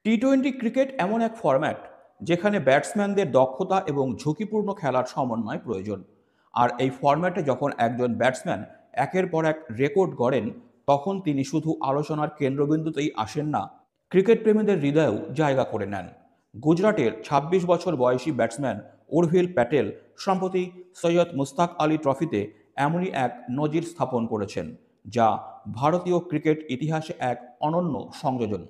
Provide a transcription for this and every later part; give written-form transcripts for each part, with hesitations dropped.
T twenty cricket এমন এক format যেখানে ব্যাটসম্যানদের দক্ষতা এবং ঝুঁকিপূর্ণ খেলার সমন্বয় প্রয়োজন। আর এই ফরম্যাটে যখন একজন ব্যাটসম্যান একের পর এক রেকর্ড গড়েন, তখন তিনি শুধু আলোচনার কেন্দ্রবিন্দুতেই আসেন না, ক্রিকেট প্রেমীদের হৃদয়েও জায়গা করে নেন। গুজরাটের ২৬ বছর বয়সী ব্যাটসম্যান উর্ভিল প্যাটেল সম্প্রতি সৈয়দ মুস্তাক আলী ট্রফিতে এমনই এক নজির স্থাপন করেছেন, যা ভারতীয় ক্রিকেট ইতিহাসে এক অনন্য সংযোজন।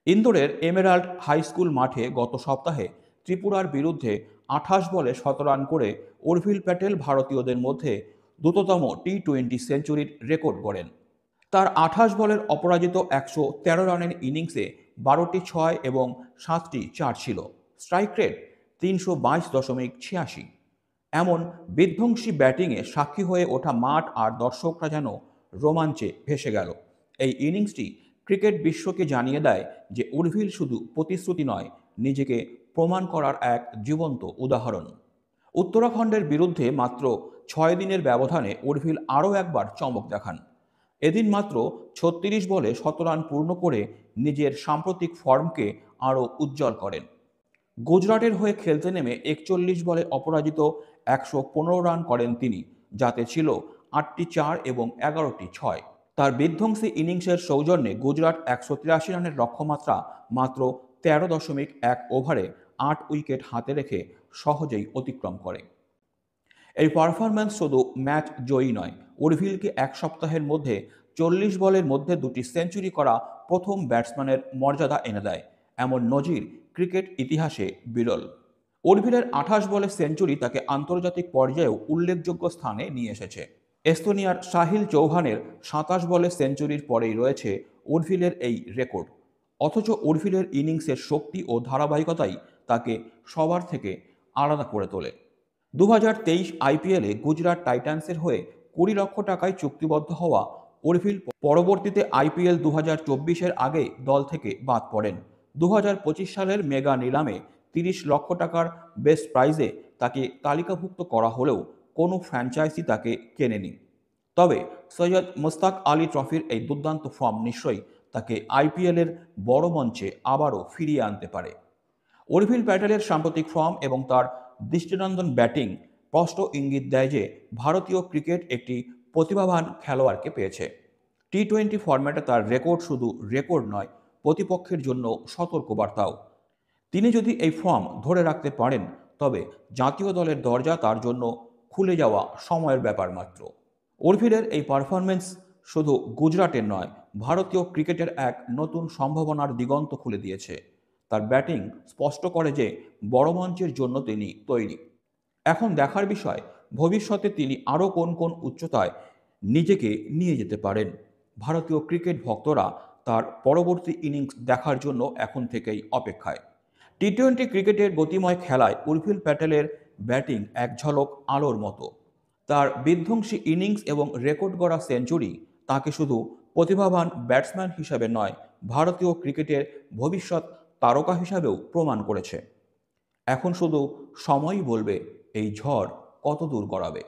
ইন্দোরের এমেরাল্ড হাই স্কুল মাঠে গত সপ্তাহে ত্রিপুরার বিরুদ্ধে ২৮ বলে ১৭ রান করে উর্ভিল প্যাটেল ভারতীয়দের মধ্যে দ্রুততম টি-টোয়েন্টি সেঞ্চুরির রেকর্ড গড়েন। তার ২৮ বলের অপরাজিত ১১৩ রানের ইনিংসে ১২টি ছয় এবং ৭টি চার ছিল। Strike rate ৩২২.৮৬। এমন বিধ্বংসী ব্যাটিংয়ে সাক্ষী হয়ে ওঠা মাঠ আর দর্শকরা যেন রোমাঞ্চে ভেসে গেল। এই ইনিংসটি ক্রিকেট বিশ্বকে জানিয়ে দেয় যে উর্ভিল শুধু প্রতিশ্রুতি নয়, নিজেকে প্রমাণ করার এক জীবন্ত উদাহরণ। উত্তরাখণ্ডের বিরুদ্ধে মাত্র ৬ দিনের ব্যবধানে উর্ভিল আরও একবার চমক দেখান। এদিন মাত্র ৩৬ বলে ১৭ রান পূর্ণ করে নিজের সাম্প্রতিক ফর্মকে আরও উজ্জ্বল করেন। গুজরাটের হয়ে খেলতে নেমে ৪১ বলে অপরাজিত ১১৫ রান করেন তিনি, যাতে ছিল ৮টি চার এবং ১১টি ছয়। তার বিধ্বংসী ইনিংসের সৌজন্যে গুজরাট ১৮৩ রানের লক্ষ্যমাত্রা মাত্র ১৩.১ ওভারে ৮ উইকেট হাতে রেখে সহজেই অতিক্রম করে। এই পারফরম্যান্স শুধু ম্যাচ জয়ী নয়, উর্ভিলকে এক সপ্তাহের মধ্যে ৪০ বলের মধ্যে দুটি সেঞ্চুরি করা প্রথম ব্যাটসম্যানের মর্যাদা এনে দেয়। এমন নজির ক্রিকেট ইতিহাসে বিরল। উর্ভিলের ২৮ বলে সেঞ্চুরি তাকে আন্তর্জাতিক পর্যায়েও উল্লেখযোগ্য স্থানে নিয়ে এসেছে। এস্তোনিয়ার সাহিল চৌহানের ২৭ বলে সেঞ্চুরির পরেই রয়েছে উর্ভিলের এই রেকর্ড। অথচ উর্ভিলের ইনিংসের শক্তি ও ধারাবাহিকতাই তাকে সবার থেকে আলাদা করে তোলে। ২০২৩ আইপিএলে গুজরাট টাইটান্সের হয়ে ২০ লক্ষ টাকায় চুক্তিবদ্ধ হওয়া উর্ভিল পরবর্তীতে আইপিএল ২০২৪-এর আগে দল থেকে বাদ পড়েন। ২০২৫ সালের মেগা নিলামে ৩০ লক্ষ টাকার বেস্ট প্রাইজে তাকে তালিকাভুক্ত করা হলেও কোনো ফ্র্যাঞ্চাইজি তাকে কেনেনি। তবে সৈয়দ মুস্তাক আলী ট্রফির এই দুর্দান্ত ফর্ম নিশ্চয়ই তাকে আইপিএলের বড় মঞ্চে আবারও ফিরিয়ে আনতে পারে। উর্ভিল প্যাটেলের সাম্প্রতিক ফর্ম এবং তার দৃষ্টিনন্দন ব্যাটিং স্পষ্ট ইঙ্গিত দেয় যে ভারতীয় ক্রিকেট একটি প্রতিভাবান খেলোয়াড়কে পেয়েছে। টি-টোয়েন্টি ফরম্যাটে তার রেকর্ড শুধু রেকর্ড নয়, প্রতিপক্ষের জন্য সতর্কবার্তাও। তিনি যদি এই ফর্ম ধরে রাখতে পারেন, তবে জাতীয় দলের দরজা তার জন্য খুলে যাওয়া সময়ের ব্যাপার মাত্র। উর্ভিলের এই পারফরম্যান্স শুধু গুজরাটের নয়, ভারতীয় ক্রিকেটের এক নতুন সম্ভাবনার দিগন্ত খুলে দিয়েছে। তার ব্যাটিং স্পষ্ট করে যে বড় মঞ্চের জন্য তিনি তৈরি। এখন দেখার বিষয়, ভবিষ্যতে তিনি আরও কোন কোন উচ্চতায় নিজেকে নিয়ে যেতে পারেন। ভারতীয় ক্রিকেট ভক্তরা তার পরবর্তী ইনিংস দেখার জন্য এখন থেকেই অপেক্ষায়। টি-টোয়েন্টি ক্রিকেটের গতিময় খেলায় উর্ভিল প্যাটেলের ব্যাটিং এক ঝলক আলোর মতো। তার বিধ্বংসী ইনিংস এবং রেকর্ড গড়া সেঞ্চুরি তাকে শুধু প্রতিভাবান ব্যাটসম্যান হিসাবে নয়, ভারতীয় ক্রিকেটের ভবিষ্যৎ তারকা হিসাবেও প্রমাণ করেছে। এখন শুধু সময়ই বলবে এই ঝড় কত দূর গড়াবে।